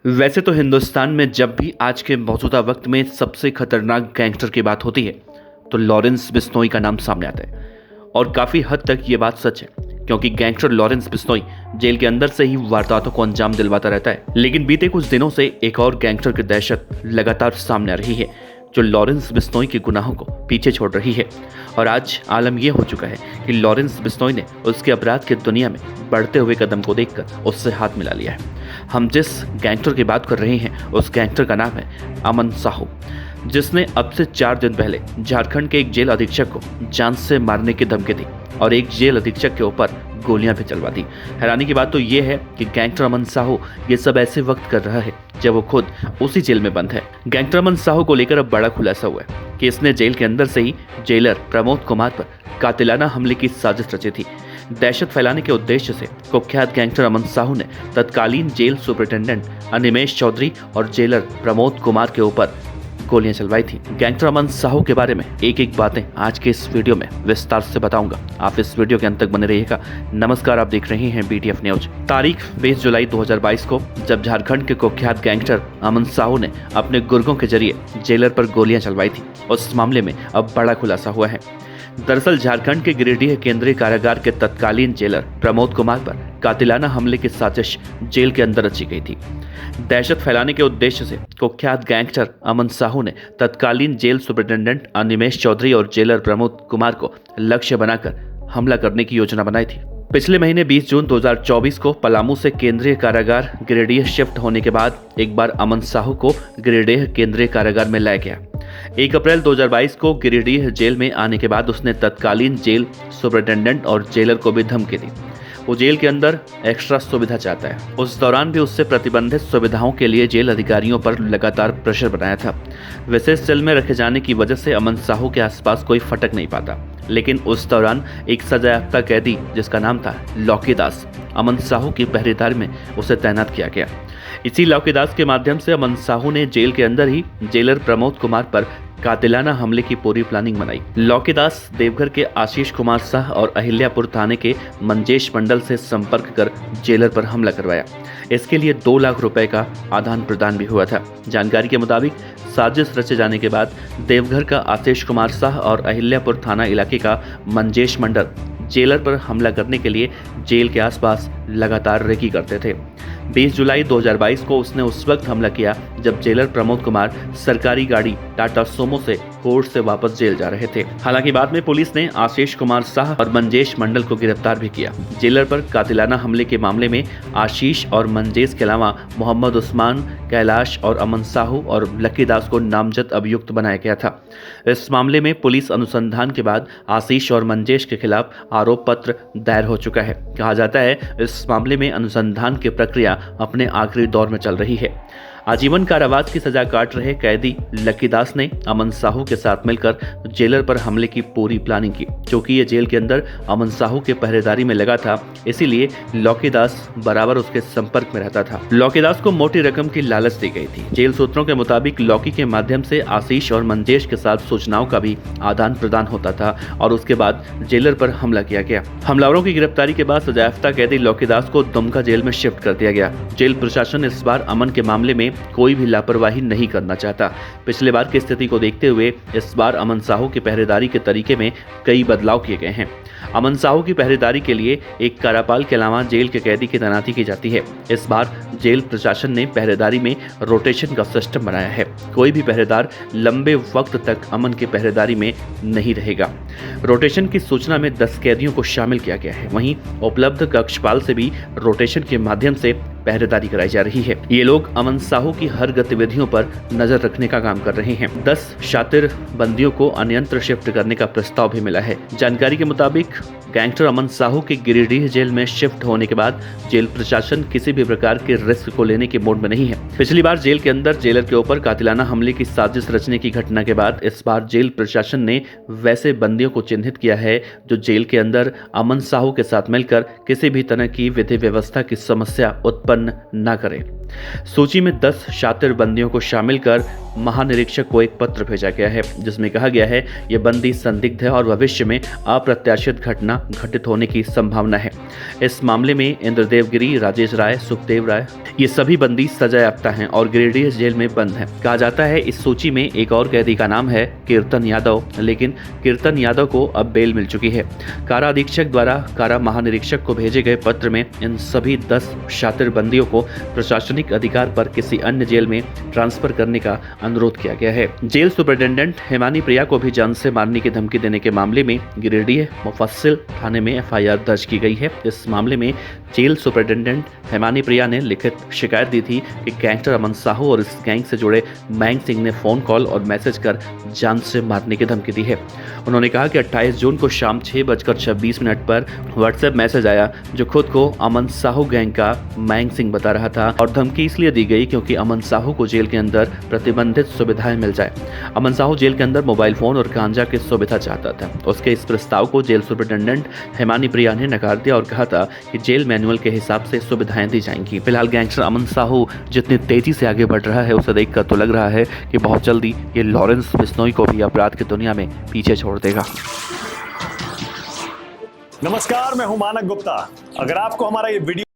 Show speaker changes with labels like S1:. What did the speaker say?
S1: वैसे तो हिंदुस्तान में जब भी आज के मौजूदा वक्त में सबसे खतरनाक गैंगस्टर की बात होती है तो लॉरेंस बिश्नोई का नाम सामने आता है। और काफ़ी हद तक ये बात सच है, क्योंकि गैंगस्टर लॉरेंस बिश्नोई जेल के अंदर से ही वारदातों को अंजाम दिलवाता रहता है। लेकिन बीते कुछ दिनों से एक और गैंगस्टर की दहशत लगातार सामने आ रही है, जो लॉरेंस बिश्नोई के गुनाहों को पीछे छोड़ रही है। और आज आलम यह हो चुका है कि लॉरेंस बिश्नोई ने उसके अपराध की दुनिया में बढ़ते हुए कदम को देखकर उससे हाथ मिला लिया है। हम जिस गैंगस्टर की बात कर रहे हैं उस गैंगस्टर का नाम है अमन साहू, जिसने अब से 4 दिन पहले झारखंड के एक जेल अधीक्षक को जान से मारने की धमकी दी और एक जेल अधीक्षक के ऊपर गोलियां भी चलवा दी। हैरानी की बात तो ये है कि गैंगस्टर अमन साहू ये सब ऐसे वक्त कर रहा है जब वो खुद उसी जेल में बंद है। गैंगस्टर अमन साहू को लेकर अब बड़ा खुलासा हुआ है कि इसने जेल के अंदर से ही जेलर प्रमोद कुमार पर कातिलाना हमले की साजिश रची थी। दहशत फैलाने के उद्देश्य से कुख्यात गैंगस्टर अमन साहू ने तत्कालीन जेल सुपरिटेंडेंट अनिमेश चौधरी और जेलर प्रमोद कुमार के ऊपर गोलियां चलवाई थी। गैंगस्टर अमन साहू के बारे में एक एक बातें आज के इस वीडियो में विस्तार से बताऊंगा। आप इस वीडियो के अंत तक बने रहिएगा। नमस्कार, आप देख रहे हैं BTF न्यूज। तारीख 20 जुलाई 2022 को जब झारखंड के कुख्यात गैंगस्टर अमन साहू ने अपने गुर्गों के जरिए जेलर पर गोलियां चलवाई थी, उस मामले में अब बड़ा खुलासा हुआ है। दरअसल झारखंड के गिरिडीह केंद्रीय कारागार के तत्कालीन जेलर प्रमोद कुमार पर कातिलाना हमले की साजिश जेल के अंदर रची गई थी। दहशत फैलाने के उद्देश्य से कुख्यात गैंगस्टर अमन साहू ने तत्कालीन जेल सुपरिटेंडेंट अनिमेश चौधरी और जेलर प्रमोद कुमार को लक्ष्य बनाकर हमला करने की योजना बनाई थी। पिछले महीने 20 जून 2024 को पलामू से केंद्रीय कारागार गिरिडीह शिफ्ट होने के बाद एक बार अमन साहू को गिरिडीह केंद्रीय कारागार में लाया गया। 1 अप्रैल 2022 को गिरिडीह जेल में आने के बाद उसने तत्कालीन जेल सुपरिटेंडेंट और जेलर को भी धमकी दी। वो जेल के अंदर एक्स्ट्रा सुविधा चाहता है। उस दौरान भी उससे प्रतिबंधित सुविधाओं के लिए जेल अधिकारियों पर लगातार प्रेशर बनाया था। विशेष सेल में रखे जाने की वजह से अमन साहू के आसपास कोई फटक नहीं पाता। लेकिन उस दौरान एक सजायाफ्ता कैदी जिसका नाम था लौकी दास, अमन साहू की पहरेदारी में उसे तैनात किया गया। इसी लौकी दास के माध्यम से अमन साहू ने जेल के अंदर ही जेलर प्रमोद कुमार पर कातिलाना हमले की पूरी प्लानिंग बनाई। लौकी दास देवघर के आशीष कुमार शाह और अहिल्यापुर थाने के मंजेश मंडल से संपर्क कर जेलर पर हमला करवाया। इसके लिए 2 लाख रुपए का आदान प्रदान भी हुआ था। जानकारी के मुताबिक साजिश रचे जाने के बाद देवघर का आशीष कुमार शाह और अहिल्यापुर थाना इलाके का मंजेश मंडल जेलर पर हमला करने के लिए जेल के आसपास लगातार रेकी करते थे। 20 जुलाई 2022 को उसने उस वक्त हमला किया जब जेलर प्रमोद कुमार सरकारी गाड़ी टाटा सोमो से कोर्ट से वापस जेल जा रहे थे। हालांकि बाद में पुलिस ने आशीष कुमार शाह और मंजेश मंडल को गिरफ्तार भी किया। जेलर पर कातिलाना हमले के मामले में आशीष और मंजेश के अलावा मोहम्मद उस्मान, कैलाश और अमन साहू और लक्की दास को नामजद अभियुक्त बनाया गया था। इस मामले में पुलिस अनुसंधान के बाद आशीष और मंजेश के खिलाफ आरोप पत्र दायर हो चुका है। कहा जाता है इस मामले में अनुसंधान की प्रक्रिया अपने आखिरी दौर में चल रही है। आजीवन कारावास की सजा काट रहे कैदी लक्की दास ने अमन साहू के साथ मिलकर जेलर पर हमले की पूरी प्लानिंग की। क्योंकि ये जेल के अंदर अमन साहू के पहरेदारी में लगा था, इसीलिए लौकी दास बराबर उसके संपर्क में रहता था। लौकी दास को मोटी रकम की लालच दी गई थी। जेल सूत्रों के मुताबिक लौकी के माध्यम से आशीष और मंजेश के साथ सूचनाओं का भी आदान प्रदान होता था और उसके बाद जेलर पर हमला किया गया। हमलावरों की गिरफ्तारी के बाद सजायाफ्ता कैदी लौकी दास को दुमका जेल में शिफ्ट कर दिया गया। जेल प्रशासन इस बार अमन के मामले में कोई भी लापरवाही नहीं करना चाहता। पिछले बार की स्थिति को देखते हुए इस बार अमन साहू की पहरेदारी के तरीके में कई बदलाव किए गए हैं। अमन साहू की पहरेदारी के लिए एक कारापाल के अलावा जेल के कैदी की तैनाती की जाती है। इस बार जेल प्रशासन ने पहरेदारी में रोटेशन का सिस्टम बनाया है। कोई भी पहरेदार लंबे वक्त तक अमन की पहरेदारी में नहीं रहेगा। रोटेशन की सूचना में 10 कैदियों को शामिल किया गया है। वहीं उपलब्ध कक्षपाल से भी रोटेशन के माध्यम से पहरेदारी कराई जा रही है। ये लोग अमन साहू की हर गतिविधियों पर नजर रखने का काम कर रहे हैं। 10 शातिर बंदियों को अन्यंत्र शिफ्ट करने का प्रस्ताव भी मिला है। जानकारी के मुताबिक गैंगस्टर अमन साहू के गिरिडीह जेल में शिफ्ट होने के बाद जेल प्रशासन किसी भी प्रकार के रिस्क को लेने के मोड में नहीं है। पिछली बार जेल के अंदर जेलर के ऊपर कातिलाना हमले की साजिश रचने की घटना के बाद इस बार जेल प्रशासन ने वैसे बंदियों को चिन्हित किया है जो जेल के अंदर अमन साहू के साथ मिलकर किसी भी तरह की विधि व्यवस्था की समस्या उत्पन्न न करे। सूची में 10 शातिर बंदियों को शामिल कर महानिरीक्षक को एक पत्र भेजा गया है जिसमें कहा गया है ये बंदी संदिग्ध है और भविष्य में अप्रत्याशित घटना घटित होने की संभावना है। इस मामले में इंद्रदेव गिरी, राजेश राय, सुखदेव राय ये सभी बंदी सजायाफ्ता हैं और गिरिडीह जेल में बंद हैं। कहा जाता है इस सूची में एक और कैदी का नाम है कीर्तन यादव, लेकिन कीर्तन यादव को अब बेल मिल चुकी है। कारा अधीक्षक द्वारा कारा महानिरीक्षक को भेजे गए पत्र में इन सभी 10 शातिर बंदियों को प्रशासनिक अधिकार पर किसी अन्य जेल में ट्रांसफर करने का अनुरोध किया गया है। जेल सुपरिटेंडेंट हेमानी प्रिया को भी जान से मारने की धमकी देने के मामले में गिरिडीह मुफस्सिल थाने में एफआईआर दर्ज की गई है। इस मामले में जेल सुपरिटेंडेंट हेमानी प्रिया ने लिखित शिकायत दी थी कि गैंगस्टर अमन साहू और इस गैंग से जुड़े मैंग सिंह ने फोन कॉल और मैसेज कर जान से मारने की धमकी दी है। उन्होंने कहा कि 28 जून को शाम 6:26 पर व्हाट्सएप मैसेज आया जो खुद को अमन साहू गैंग का मैंग सिंह बता रहा था और धमकी इसलिए दी गई क्योंकि अमन साहू को जेल के अंदर प्रतिबंधित सुविधाएं मिल जाए। अमन साहू जेल के अंदर मोबाइल फोन और गांजा की सुविधा चाहता था। उसके इस प्रस्ताव को जेल सुपरिटेंडेंट हेमानी प्रिया ने नकार दिया और कहा था कि जेल मैनुअल के हिसाब से सुविधाएं दी जाएंगी। फिलहाल गैंगस्टर अमन साहू जितनी तेजी से आगे बढ़ रहा है उसे देखकर तो लग रहा है कि बहुत जल्दी ये लॉरेंस बिश्नोई को भी अपराध की दुनिया में पीछे छोड़ देगा।
S2: नमस्कार, मैं हूं मानक गुप्ता। अगर आपको हमारा ये वीडियो